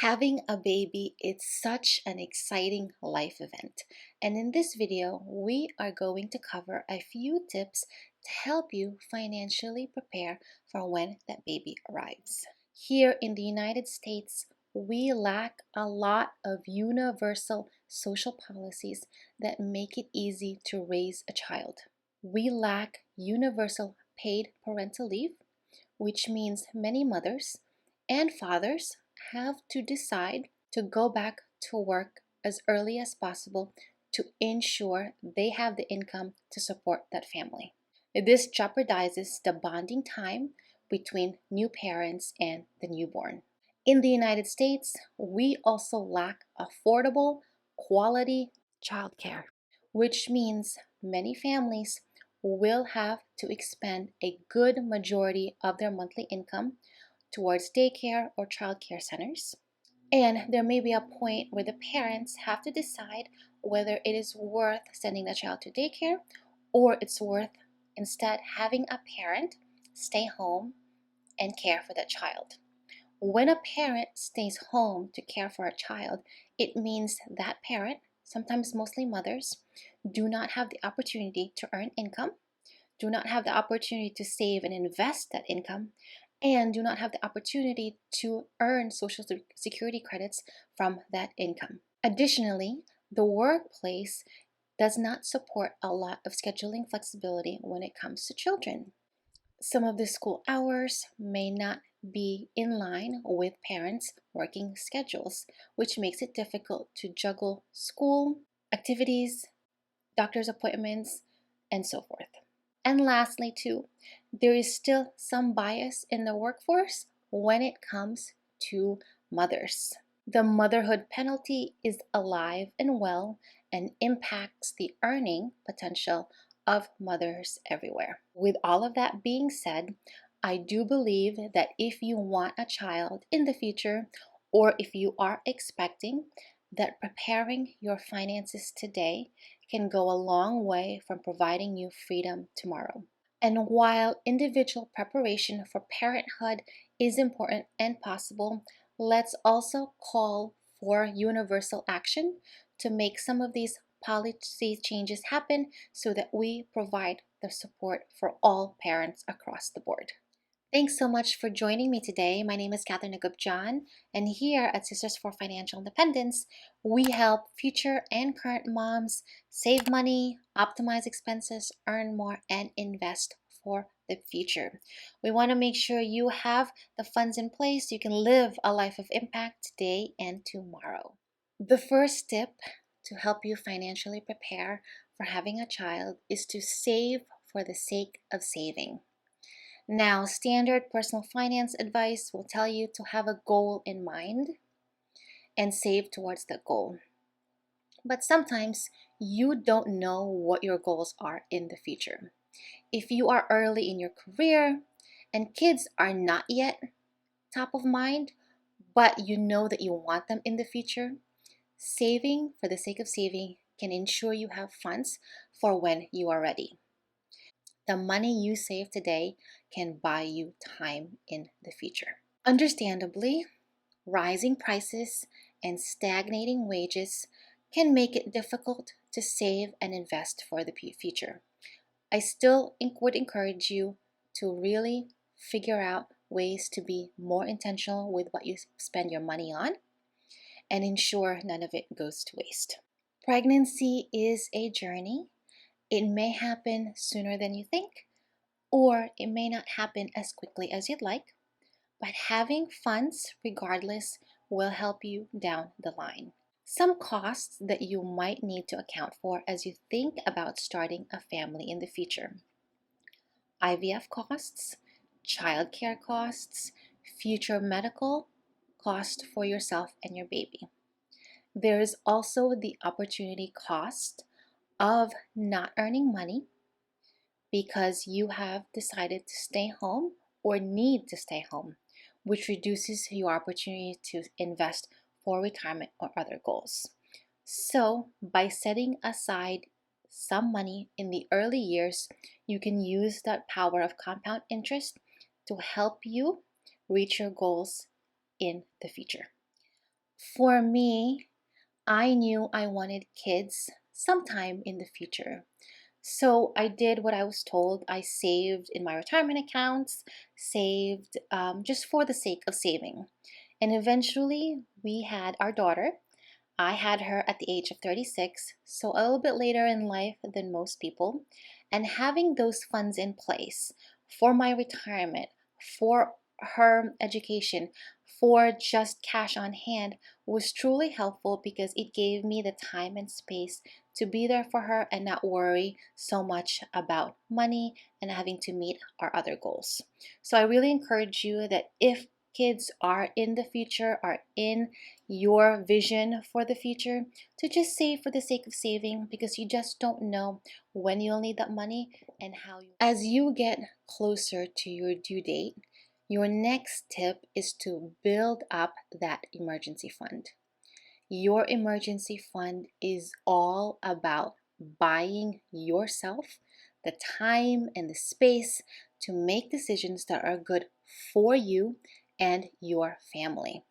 Having a baby is such an exciting life event, and in this video, we are going to cover a few tips to help you financially prepare for when that baby arrives. Here in the United States, we lack a lot of universal social policies that make it easy to raise a child. We lack universal paid parental leave, which means many mothers and fathers have to decide to go back to work as early as possible to ensure they have the income to support that family. This jeopardizes the bonding time between new parents and the newborn. In the United States, we also lack affordable, quality childcare, which means many families will have to expend a good majority of their monthly income towards daycare or childcare centers. And there may be a point where the parents have to decide whether it is worth sending the child to daycare or it's worth instead having a parent stay home and care for that child. When a parent stays home to care for a child, it means that parent, sometimes mostly mothers, do not have the opportunity to earn income, do not have the opportunity to save and invest that income, and do not have the opportunity to earn Social Security credits from that income. Additionally, the workplace does not support a lot of scheduling flexibility when it comes to children. Some of the school hours may not be in line with parents' working schedules, which makes it difficult to juggle school, activities, doctor's appointments, and so forth. And lastly, too, there is still some bias in the workforce when it comes to mothers. The motherhood penalty is alive and well and impacts the earning potential of mothers everywhere. With all of that being said, I do believe that if you want a child in the future, or if you are expecting, that preparing your finances today can go a long way from providing you freedom tomorrow. And while individual preparation for parenthood is important and possible, let's also call for universal action to make some of these policy changes happen so that we provide the support for all parents across the board. Thanks so much for joining me today. My name is Catherine Agupjan, and here at Sisters for Financial Independence, we help future and current moms save money, optimize expenses, earn more, and invest for the future. We want to make sure you have the funds in place so you can live a life of impact today and tomorrow. The first tip to help you financially prepare for having a child is to save for the sake of saving. Now, standard personal finance advice will tell you to have a goal in mind and save towards that goal. But sometimes you don't know what your goals are in the future. If you are early in your career and kids are not yet top of mind, but you know that you want them in the future, saving for the sake of saving can ensure you have funds for when you are ready. The money you save today can buy you time in the future. Understandably, rising prices and stagnating wages can make it difficult to save and invest for the future. I still would encourage you to really figure out ways to be more intentional with what you spend your money on and ensure none of it goes to waste. Pregnancy is a journey. It may happen sooner than you think, or it may not happen as quickly as you'd like, but having funds regardless will help you down the line. Some costs that you might need to account for as you think about starting a family in the future: IVF costs, childcare costs, future medical cost for yourself and your baby. There is also the opportunity cost of not earning money because you have decided to stay home or need to stay home, which reduces your opportunity to invest for retirement or other goals. So, by setting aside some money in the early years, you can use that power of compound interest to help you reach your goals in the future. For me, I knew I wanted kids sometime in the future. So I did what I was told. I saved in my retirement accounts, saved just for the sake of saving. And eventually, we had our daughter. I had her at the age of 36, so a little bit later in life than most people. And having those funds in place for my retirement, for her education, for just cash on hand was truly helpful because it gave me the time and space to be there for her and not worry so much about money and having to meet our other goals. So I really encourage you that if kids are in the future, are in your vision for the future, to just save for the sake of saving because you just don't know when you'll need that money and how you. As you get closer to your due date, your next tip is to build up that emergency fund. Your emergency fund is all about buying yourself the time and the space to make decisions that are good for you and your family.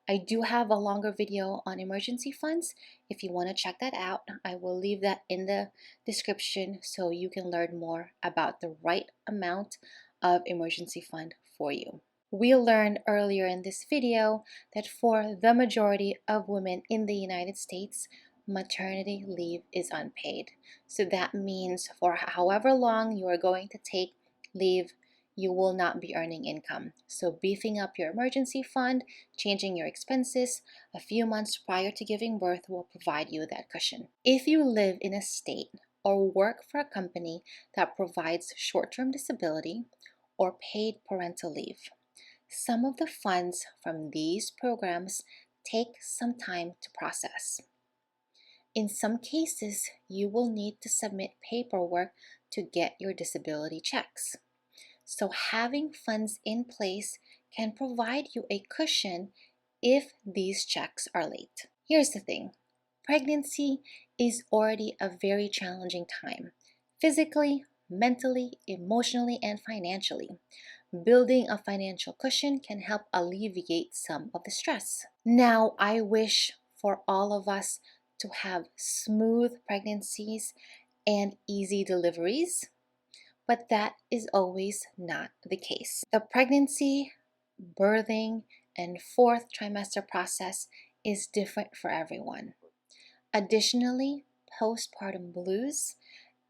I do have a longer video on emergency funds. If you want to check that out, I will leave that in the description so you can learn more about the right amount of emergency fund for you. We learned earlier in this video that for the majority of women in the United States, maternity leave is unpaid. So that means for however long you are going to take leave, you will not be earning income. So beefing up your emergency fund, changing your expenses a few months prior to giving birth will provide you that cushion. If you live in a state or work for a company that provides short-term disability or paid parental leave, some of the funds from these programs take some time to process. In some cases, you will need to submit paperwork to get your disability checks. So having funds in place can provide you a cushion if these checks are late. Here's the thing. Pregnancy is already a very challenging time, physically, mentally, emotionally, and financially. Building a financial cushion can help alleviate some of the stress. Now, I wish for all of us to have smooth pregnancies and easy deliveries, but that is always not the case. The pregnancy, birthing, and fourth trimester process is different for everyone. Additionally, postpartum blues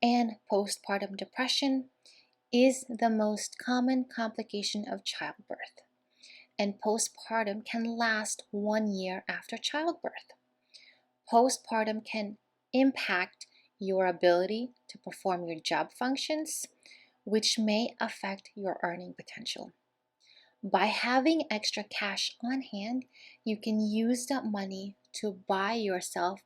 and postpartum depression is the most common complication of childbirth, and postpartum can last 1 year after childbirth. Postpartum can impact your ability to perform your job functions, which may affect your earning potential. By having extra cash on hand, you can use that money to buy yourself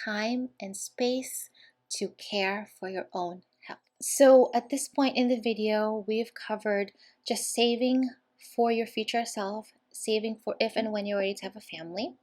time and space to care for your own health. So at this point in the video, we've covered just saving for your future self, saving for if and when you're ready to have a family,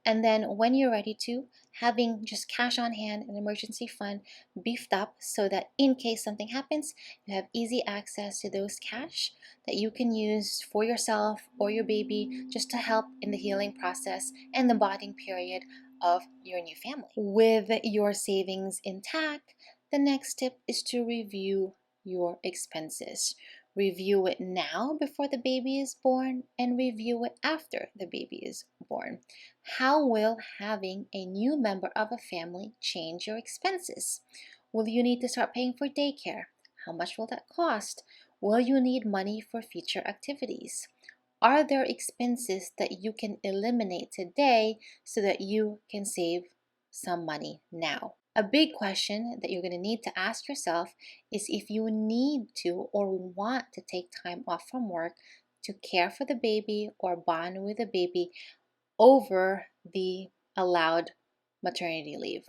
and then when you're ready to, having just cash on hand, an emergency fund beefed up so that in case something happens, you have easy access to those cash that you can use for yourself or your baby just to help in the healing process and the bonding period of your new family. With your savings intact, the next tip is to review your expenses. Review it now before the baby is born and review it after the baby is born. How will having a new member of a family change your expenses? Will you need to start paying for daycare? How much will that cost? Will you need money for future activities? Are there expenses that you can eliminate today so that you can save some money now? A big question that you're going to need to ask yourself is if you need to or want to take time off from work to care for the baby or bond with the baby over the allowed maternity leave.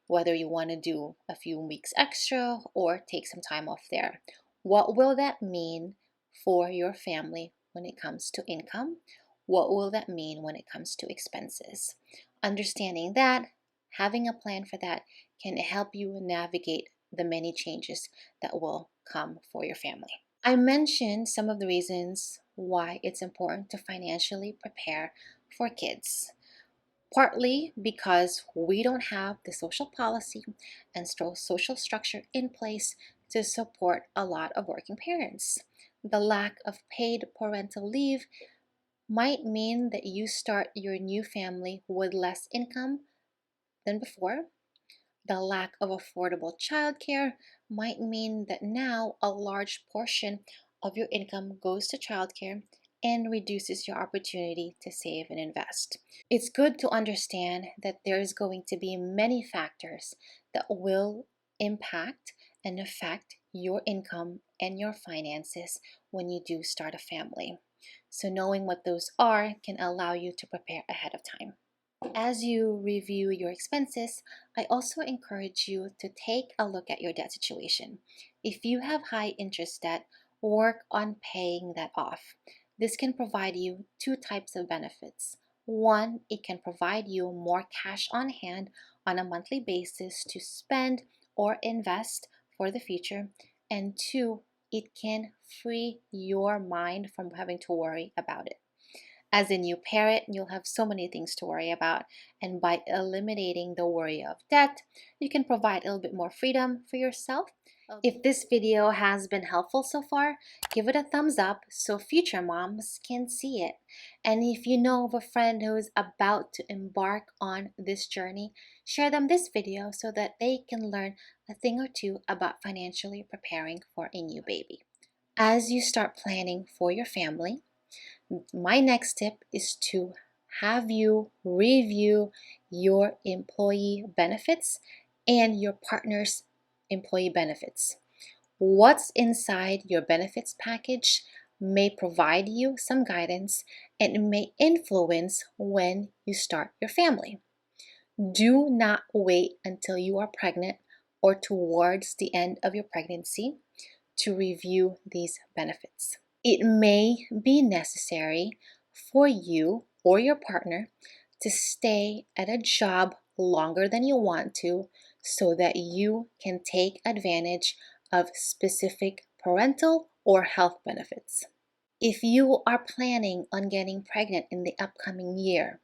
Whether you want to do a few weeks extra or take some time off there. What will that mean for your family when it comes to income? What will that mean when it comes to expenses? Understanding that, having a plan for that can help you navigate the many changes that will come for your family. I mentioned some of the reasons why it's important to financially prepare for kids. partly because we don't have the social policy and social structure in place to support a lot of working parents. The lack of paid parental leave might mean that you start your new family with less income than before. The lack of affordable childcare might mean that now a large portion of your income goes to childcare and reduces your opportunity to save and invest. It's good to understand that there is going to be many factors that will impact and affect your income and your finances when you do start a family. So, knowing what those are can allow you to prepare ahead of time. As you review your expenses, I also encourage you to take a look at your debt situation. If you have high interest debt, work on paying that off. This can provide you two types of benefits. One, it can provide you more cash on hand on a monthly basis to spend or invest for the future. And two, it can free your mind from having to worry about it. As a new parent, you'll have so many things to worry about, and by eliminating the worry of debt, you can provide a little bit more freedom for yourself. If this video has been helpful so far, give it a thumbs up so future moms can see it. And if you know of a friend who is about to embark on this journey, share them this video so that they can learn a thing or two about financially preparing for a new baby. As you start planning for your family, my next tip is to have you review your employee benefits and your partner's employee benefits. What's inside your benefits package may provide you some guidance and may influence when you start your family. Do not wait until you are pregnant or towards the end of your pregnancy to review these benefits. It may be necessary for you or your partner to stay at a job longer than you want to so that you can take advantage of specific parental or health benefits. If you are planning on getting pregnant in the upcoming year,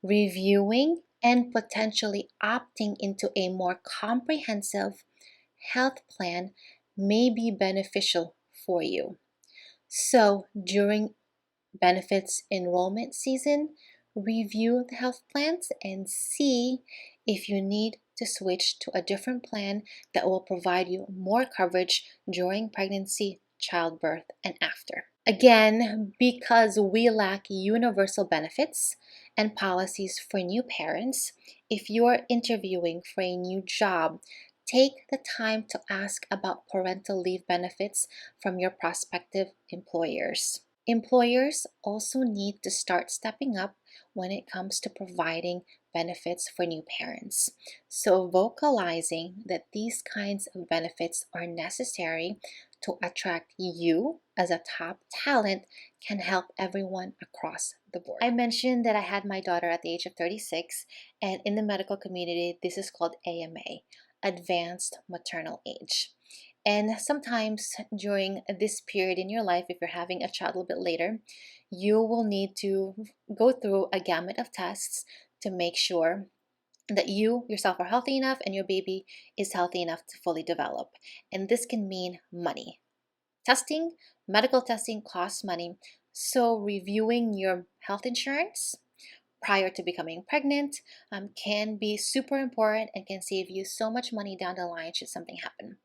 reviewing and potentially opting into a more comprehensive health plan may be beneficial for you. So during benefits enrollment season, review the health plans and see if you need to switch to a different plan that will provide you more coverage during pregnancy, childbirth, and after. Again, because we lack universal benefits and policies for new parents, if you're interviewing for a new job, take the time to ask about parental leave benefits from your prospective employers. Employers also need to start stepping up when it comes to providing benefits for new parents. So, vocalizing that these kinds of benefits are necessary to attract you as a top talent can help everyone across the board. I mentioned that I had my daughter at the age of 36, and in the medical community, this is called AMA, Advanced Maternal Age. And sometimes during this period in your life, if you're having a child a little bit later, you will need to go through a gamut of tests to make sure that you yourself are healthy enough and your baby is healthy enough to fully develop. And this can mean money. Testing, medical testing costs money. So reviewing your health insurance prior to becoming pregnant can be super important and can save you so much money down the line should something happen.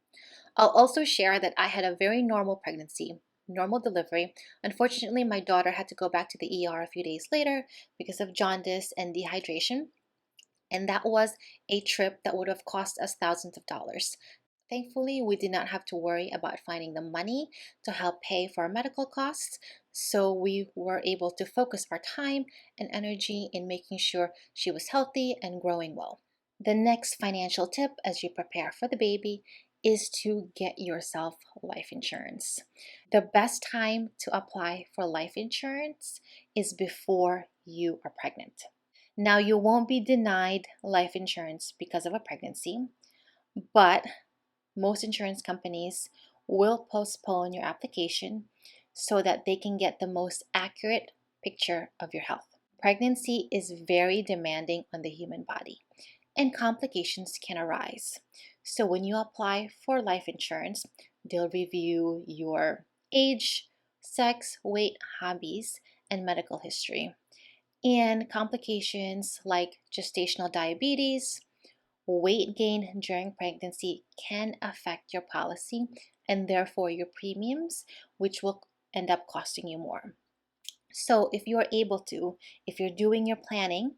I'll also share that I had a very normal pregnancy, normal delivery. Unfortunately, my daughter had to go back to the ER a few days later because of jaundice and dehydration. And that was a trip that would have cost us thousands of dollars. Thankfully, we did not have to worry about finding the money to help pay for our medical costs, so we were able to focus our time and energy in making sure she was healthy and growing well. The next financial tip as you prepare for the baby is to get yourself life insurance. The best time to apply for life insurance is before you are pregnant. Now, you won't be denied life insurance because of a pregnancy, but most insurance companies will postpone your application so that they can get the most accurate picture of your health. Pregnancy is very demanding on the human body, and complications can arise. So, when you apply for life insurance, they'll review your age, sex, weight, hobbies, and medical history. And complications like gestational diabetes, weight gain during pregnancy can affect your policy and therefore your premiums, which will end up costing you more. So, if you're able to, if you're doing your planning,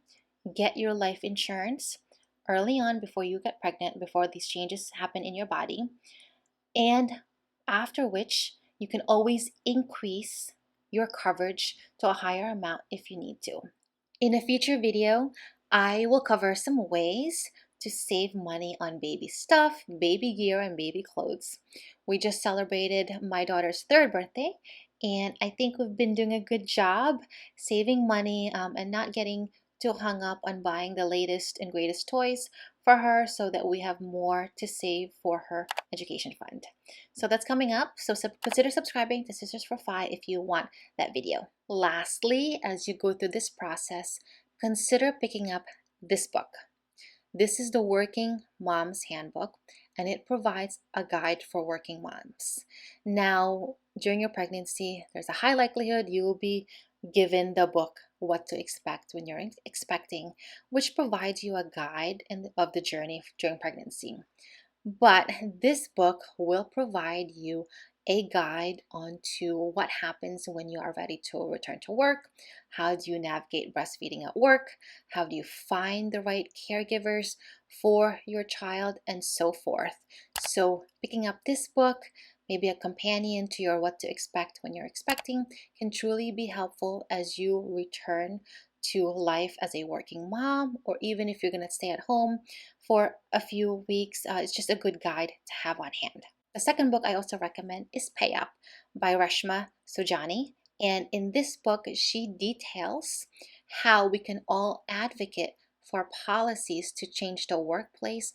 get your life insurance early on before you get pregnant, before these changes happen in your body, and after which you can always increase your coverage to a higher amount if you need to. In a future video, I will cover some ways to save money on baby stuff, baby gear, and baby clothes. We just celebrated my daughter's third birthday, and I think we've been doing a good job saving money and not getting too hung up on buying the latest and greatest toys for her so that we have more to save for her education fund. So that's coming up. So consider subscribing to Sisters for Fi if you want that video. Lastly, as you go through this process, consider picking up this book. This is the Working Mom's Handbook, and it provides a guide for working moms. Now, during your pregnancy, there's a high likelihood you will be given the book What to Expect When You're Expecting, which provides you a guide of the journey during pregnancy. But this book will provide you a guide onto what happens when you are ready to return to work. How do you navigate breastfeeding at work? How do you find the right caregivers for your child, and so forth. So, picking up this book, maybe a companion to your What to Expect When You're Expecting, can truly be helpful as you return to life as a working mom, or even if you're going to stay at home for a few weeks. It's just a good guide to have on hand. The second book I also recommend is Pay Up by Reshma Sojani. And in this book, she details how we can all advocate for policies to change the workplace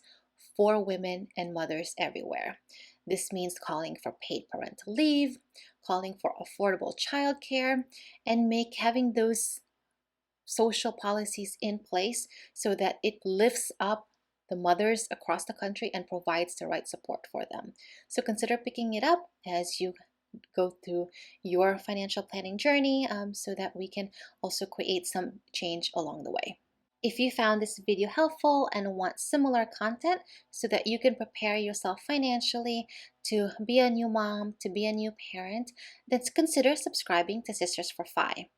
for women and mothers everywhere. This means calling for paid parental leave, calling for affordable childcare, and having those social policies in place so that it lifts up the mothers across the country and provides the right support for them. So consider picking it up as you go through your financial planning journey so that we can also create some change along the way. If you found this video helpful and want similar content so that you can prepare yourself financially to be a new mom, to be a new parent, then consider subscribing to Sisters for Fi.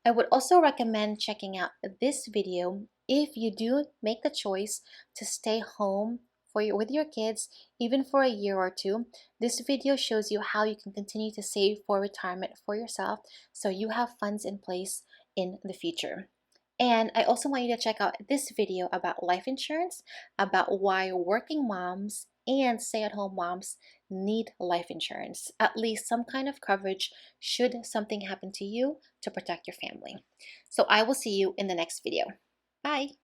I would also recommend checking out this video if you do make the choice to stay home with your kids, even for a year or two. This video shows you how you can continue to save for retirement for yourself so you have funds in place in the future. And I also want you to check out this video about life insurance, about why working moms and stay-at-home moms need life insurance, at least some kind of coverage should something happen to you to protect your family. So I will see you in the next video. Bye.